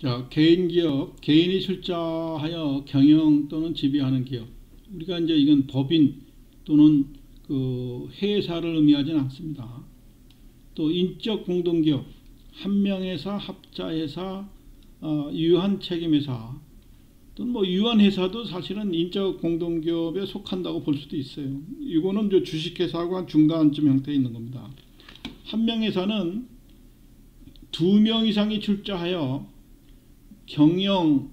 자, 개인 기업, 개인이 출자하여 경영 또는 지배하는 기업. 우리가 이제 이건 법인 또는 그 회사를 의미하지는 않습니다. 또 인적 공동기업, 한명회사, 합자회사, 유한책임회사 또는 뭐 유한회사도 사실은 인적 공동기업에 속한다고 볼 수도 있어요. 이거는 이제 주식회사하고 중간쯤 형태에 있는 겁니다. 한명회사는 2명 이상이 출자하여 경영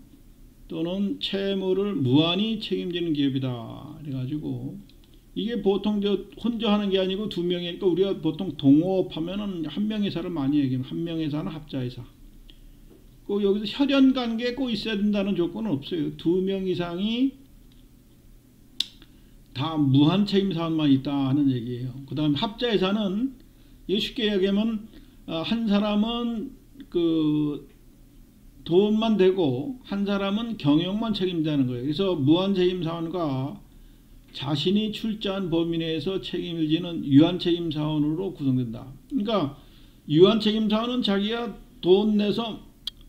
또는 채무를 무한히 책임지는 기업이다. 그래가지고 이게 보통 혼자 하는 게 아니고 2명이니까 우리가 보통 동업하면은 한명회사를 많이 얘기해요. 한명회사는 합자회사. 꼭 여기서 혈연 관계 꼭 있어야 된다는 조건은 없어요. 2명 이상이 다 무한 책임 사원만 있다 하는 얘기예요. 그 다음에 합자회사는 쉽게 얘기하면 한 사람은 그 돈만 되고 한 사람은 경영만 책임지는 거예요. 그래서 무한책임사원과 자신이 출자한 범위 내에서 책임을 지는 유한책임사원으로 구성된다. 그러니까 유한책임사원은 자기가 돈 내서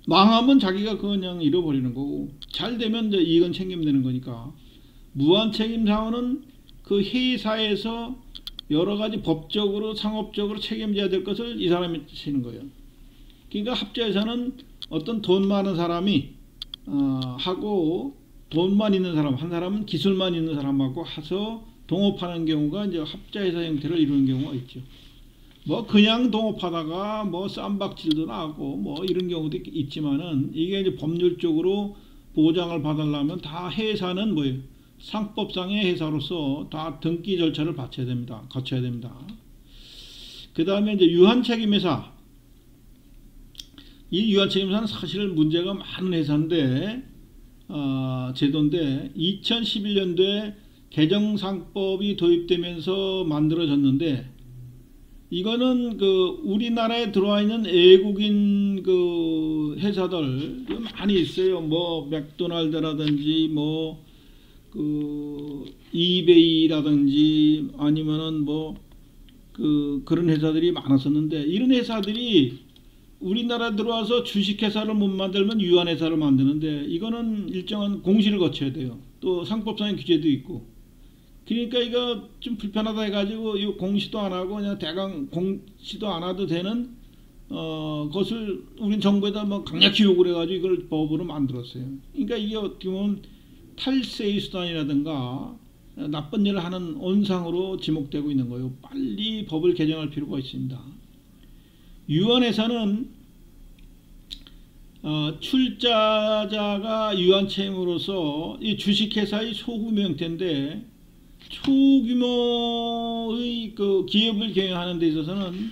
망하면 자기가 그냥 잃어버리는 거고 잘 되면 이제 이익은 챙기면 되는 거니까, 무한책임사원은 그 회사에서 여러 가지 법적으로 상업적으로 책임져야 될 것을 이 사람이 지는 거예요. 그러니까 합자회사는 어떤 돈 많은 사람이 하고 돈만 있는 사람, 한 사람은 기술만 있는 사람하고 해서 동업하는 경우가 이제 합자회사 형태를 이루는 경우가 있죠. 뭐 그냥 동업하다가 뭐 쌈박질도 나고 뭐 이런 경우도 있지만은 이게 이제 법률적으로 보장을 받으려면 다 회사는 뭐예요? 상법상의 회사로서 다 등기 절차를 거쳐야 됩니다. 그 다음에 이제 유한책임회사. 이 유한책임회사는 사실 문제가 많은 회사인데, 제도인데 2011년도에 개정상법이 도입되면서 만들어졌는데, 이거는 그 우리나라에 들어와 있는 외국인 그 회사들 많이 있어요. 뭐 맥도날드라든지 뭐 그 이베이라든지 아니면은 뭐 그런 회사들이 많았었는데, 이런 회사들이 우리나라 들어와서 주식회사를 못 만들면 유한회사를 만드는데, 이거는 일정한 공시를 거쳐야 돼요. 또 상법상의 규제도 있고. 그러니까 이거 좀 불편하다 해가지고 이 공시도 안 하고 그냥 대강 공시도 안 해도 되는 것을 우린 정부에다 뭐 강력히 요구를 해가지고 이걸 법으로 만들었어요. 그러니까 이게 어떻게 보면 탈세의 수단이라든가 나쁜 일을 하는 온상으로 지목되고 있는 거예요. 빨리 법을 개정할 필요가 있습니다. 유한회사는 출자자가 유한채무로서 이 주식회사의 소규모 형태인데, 초규모의 그 기업을 경영하는 데 있어서는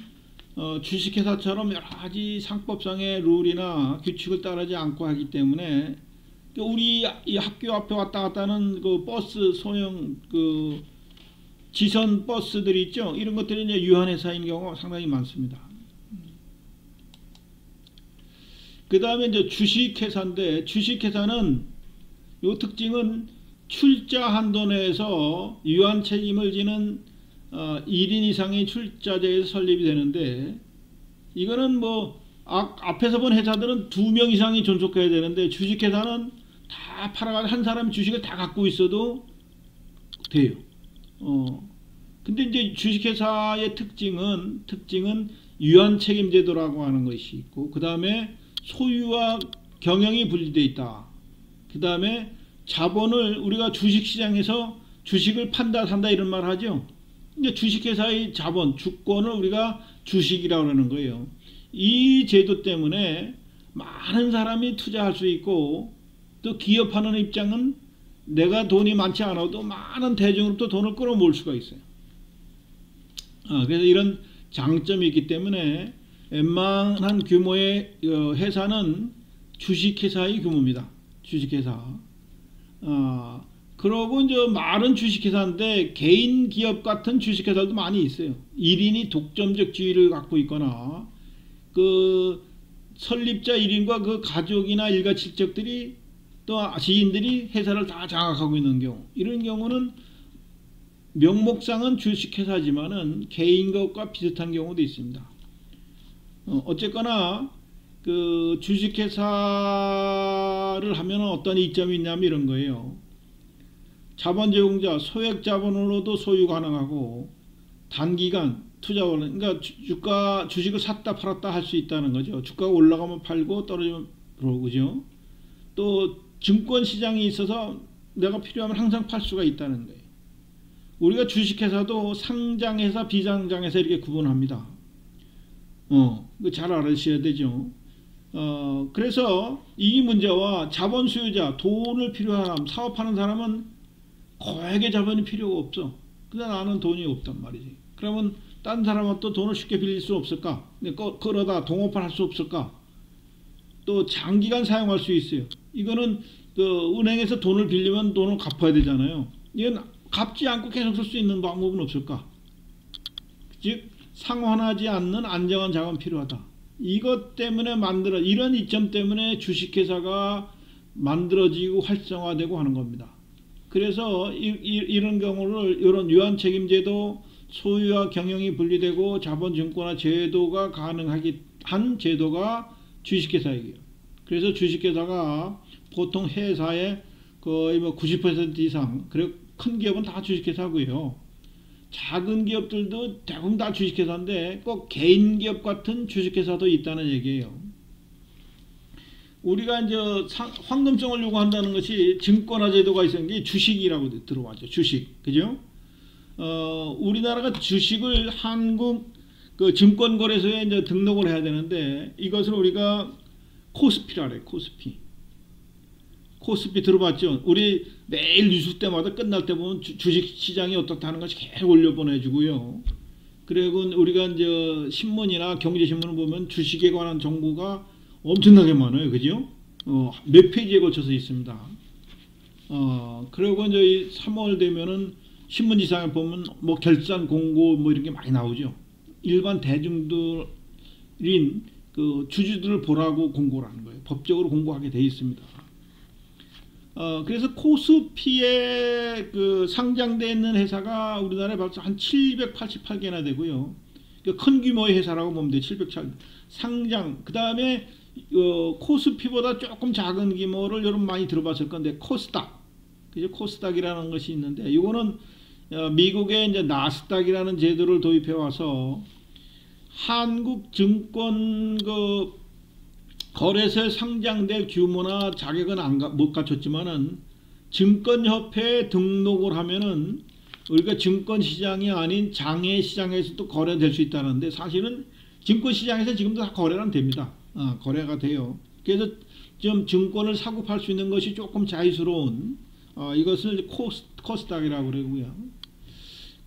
주식회사처럼 여러 가지 상법상의 룰이나 규칙을 따르지 않고 하기 때문에, 우리 이 학교 앞에 왔다 갔다 하는 그 버스 소형 그 지선 버스들이 있죠. 이런 것들이 이제 유한회사인 경우가 상당히 많습니다. 그 다음에 이제 주식회사인데, 주식회사는 요 특징은 출자 한도 내에서 유한 책임을 지는 1인 이상의 출자자에서 설립이 되는데, 이거는 뭐 앞에서 본 회사들은 2명 이상이 존속해야 되는데, 주식회사는 다 팔아가지고 한 사람이 주식을 다 갖고 있어도 돼요. 근데 이제 주식회사의 특징은 유한 책임 제도라고 하는 것이 있고, 그 다음에 소유와 경영이 분리되어 있다. 그 다음에 자본을 우리가 주식시장에서 주식을 판다 산다 이런 말 하죠. 이제 주식회사의 자본, 주권을 우리가 주식이라고 하는 거예요. 이 제도 때문에 많은 사람이 투자할 수 있고, 또 기업하는 입장은 내가 돈이 많지 않아도 많은 대중으로부터 돈을 끌어모을 수가 있어요. 그래서 이런 장점이 있기 때문에 웬만한 규모의 회사는 주식회사의 규모입니다. 주식회사. 그러고 이제 말은 주식회사인데 개인 기업 같은 주식회사도 많이 있어요. 1인이 독점적 지위를 갖고 있거나 그 설립자 1인과 그 가족이나 일가 친척들이 또 지인들이 회사를 다 장악하고 있는 경우, 이런 경우는 명목상은 주식회사지만은 개인 것과 비슷한 경우도 있습니다. 어쨌거나 그 주식회사를 하면 어떤 이점이 있냐면 이런 거예요. 자본 제공자 소액 자본으로도 소유 가능하고 단기간 투자원, 그러니까 주식을 샀다 팔았다 할 수 있다는 거죠. 주가가 올라가면 팔고 떨어지면 그러고, 그죠? 또 증권 시장이 있어서 내가 필요하면 항상 팔 수가 있다는 거예요. 우리가 주식회사도 상장회사, 비상장회사 이렇게 구분합니다. 잘 알으셔야 되죠. 그래서 이 문제와 자본 수요자, 돈을 필요한 사람, 사업하는 사람은 거액의 자본이 필요가 없어. 근데 나는 돈이 없단 말이지. 그러면 딴 사람은 또 돈을 쉽게 빌릴 수 없을까? 그러다 동업을 할 수 없을까? 또 장기간 사용할 수 있어요. 이거는 그 은행에서 돈을 빌리면 돈을 갚아야 되잖아요. 이건 갚지 않고 계속 쓸 수 있는 방법은 없을까? 즉 상환하지 않는 안정한 자금이 필요하다. 이것 때문에 이런 이점 때문에 주식회사가 만들어지고 활성화되고 하는 겁니다. 그래서 이런 경우를 이런 유한책임제도 소유와 경영이 분리되고 자본증권화 제도가 가능하게 한 제도가 주식회사이고요. 그래서 주식회사가 보통 회사의 거의 90% 이상, 그리고 큰 기업은 다 주식회사고요. 작은 기업들도 대부분 다 주식회사인데 꼭 개인 기업 같은 주식회사도 있다는 얘기예요. 우리가 이제 황금성을 요구한다는 것이 증권화 제도가 있는 게 주식이라고 들어왔죠. 주식, 그죠? 우리나라가 주식을 한국 그 증권거래소에 이제 등록을 해야 되는데 이것을 우리가 코스피라 그래. 코스피 들어봤죠? 우리 매일 뉴스 때마다 끝날 때 보면 주식 시장이 어떻다는 것이 계속 올려보내주고요. 그리고 우리가 이제 신문이나 경제신문을 보면 주식에 관한 정보가 엄청나게 많아요. 그죠? 몇 페이지에 걸쳐서 있습니다. 그리고 이제 3월 되면은 신문지상에 보면 뭐 결산 공고 뭐 이런 게 많이 나오죠. 일반 대중들인 그 주주들을 보라고 공고를 하는 거예요. 법적으로 공고하게 돼 있습니다. 그래서 코스피에 그 상장되어 있는 회사가 우리나라에 벌써 한 788개나 되고요. 큰 규모의 회사라고 보면 돼요. 708. 상장. 그 다음에 코스피보다 조금 작은 규모를 여러분 많이 들어봤을 건데 코스닥. 그죠? 코스닥이라는 것이 있는데 이거는 미국의 이제 나스닥이라는 제도를 도입해 와서 한국 증권 거래소에 상장될 규모나 자격은 못 갖췄지만은 증권협회에 등록을 하면은 우리가 증권시장이 아닌 장외시장에서도 거래될 수 있다는데 사실은 증권시장에서 지금도 다 거래는 됩니다. 거래가 돼요. 그래서 좀 증권을 사고 팔 수 있는 것이 조금 자유스러운 이것을 코스닥이라고 그러고요.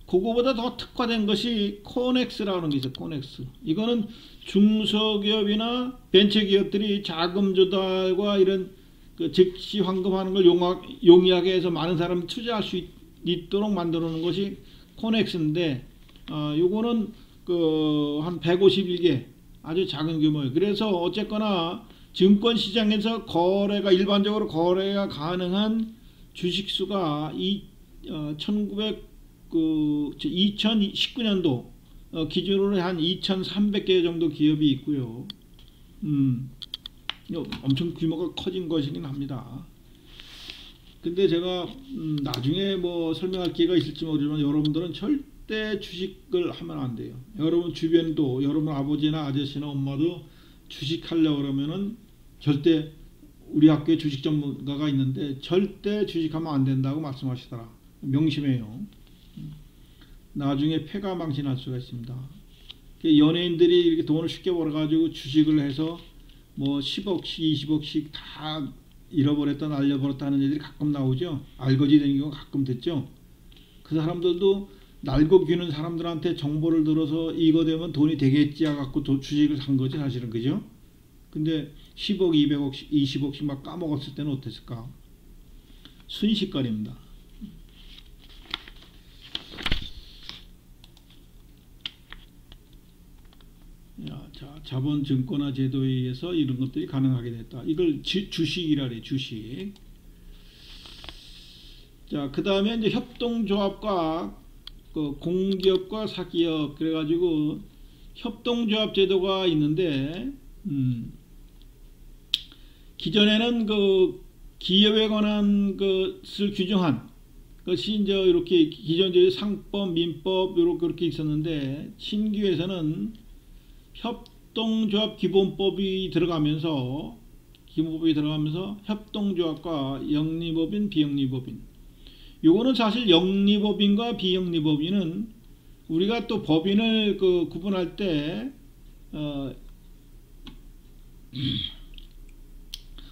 그거보다 더 특화된 것이 코넥스라고 하는 게 있어요. 코넥스. 이거는 중소기업이나 벤처기업들이 자금 조달과 이런 그 즉시 환급하는 걸 용이하게 해서 많은 사람이 투자할 수 있도록 만들어 놓은 것이 코넥스인데 요거는 그 한 151개 아주 작은 규모예요. 그래서 어쨌거나 증권시장에서 일반적으로 거래가 가능한 주식수가 2019년도 기준으로 한 2,300개 정도 기업이 있고요. 엄청 규모가 커진 것이긴 합니다. 근데 제가 나중에 뭐 설명할 기회가 있을지 모르지만 여러분들은 절대 주식을 하면 안 돼요. 여러분 주변도 여러분 아버지나 아저씨나 엄마도 주식하려고 그러면은 절대 우리 학교에 주식 전문가가 있는데 절대 주식하면 안 된다고 말씀하시더라. 명심해요. 나중에 폐가 망신할 수가 있습니다. 연예인들이 이렇게 돈을 쉽게 벌어가지고 주식을 해서 뭐 10억씩 20억씩 다 잃어버렸다 날려버렸다 하는 애들이 가끔 나오죠. 알거지 되는 경우가 가끔 됐죠. 그 사람들도 날고 기는 사람들한테 정보를 들어서 이거 되면 돈이 되겠지 해갖고 주식을 산 거지 사실은. 그죠? 근데 10억 200억씩 20억씩 막 까먹었을 때는 어땠을까? 순식간입니다. 자, 자본증권화 제도에 의해서 이런 것들이 가능하게 됐다. 이걸 주식이라 그래. 주식. 자, 그 다음에 이제 협동조합과 공기업과 사기업 그래가지고 협동조합 제도가 있는데 기존에는 그 기업에 관한 것을 규정한 것이 이제 이렇게 기존적인 상법, 민법 이렇게 그렇게 있었는데 신규에서는 협동조합 기본법이 들어가면서 협동조합과 영리법인, 비영리법인. 요거는 사실 영리법인과 비영리법인은 우리가 또 법인을 구분할 때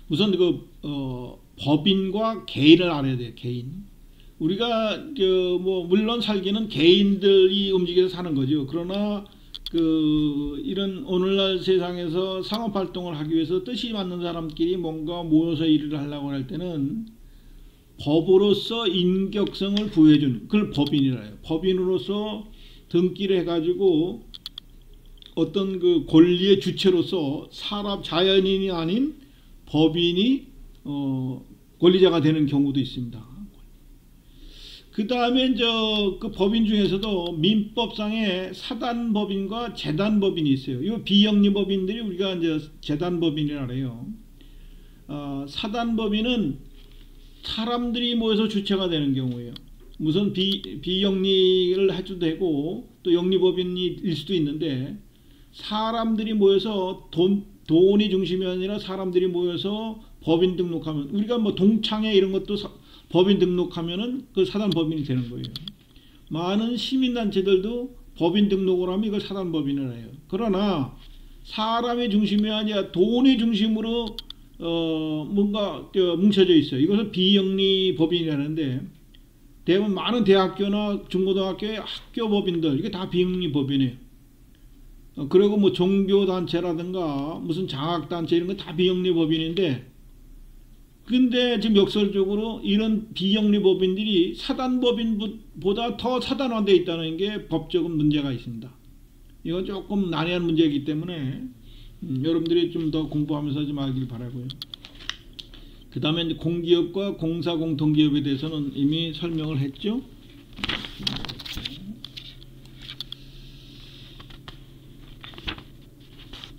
우선 법인과 개인을 알아야 돼요. 개인. 우리가 뭐 물론 살기는 개인들이 움직여서 사는 거죠. 그러나 이런 오늘날 세상에서 상업 활동을 하기 위해서 뜻이 맞는 사람끼리 뭔가 모여서 일을 하려고 할 때는 법으로서 인격성을 부여해주는 그걸 법인이라 해요. 법인으로서 등기를 해가지고 어떤 그 권리의 주체로서 사람 자연인이 아닌 법인이 권리자가 되는 경우도 있습니다. 그 다음에 그 법인 중에서도 민법상에 사단법인과 재단법인이 있어요. 이 비영리법인들이 우리가 이제 재단법인이라 해요. 사단법인은 사람들이 모여서 주체가 되는 경우예요. 무슨 비영리를 해도 되고 또 영리법인일 수도 있는데 사람들이 모여서 돈이 중심이 아니라 사람들이 모여서 법인 등록하면 우리가 뭐 동창회 이런 것도 법인 등록하면은 그 사단법인이 되는 거예요. 많은 시민단체들도 법인 등록을 하면 이걸 사단법인을 해요. 그러나 사람의 중심이 아니라 돈의 중심으로 뭔가 뭉쳐져 있어요. 이것을 비영리법인이라는데 대부분 많은 대학교나 중고등학교의 학교법인들 이게 다 비영리법인이에요. 그리고 뭐 종교단체라든가 무슨 장학단체 이런 거 다 비영리법인인데 근데 지금 역설적으로 이런 비영리법인들이 사단법인보다 더 사단화되어 있다는 게 법적인 문제가 있습니다. 이건 조금 난해한 문제이기 때문에 여러분들이 좀 더 공부하면서 좀 알길 바라고요. 그 다음에 공기업과 공사공통기업에 대해서는 이미 설명을 했죠.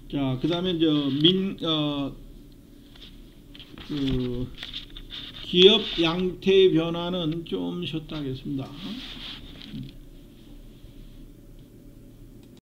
자, 그 다음에 기업 양태의 변화는 좀 쉬었다 하겠습니다.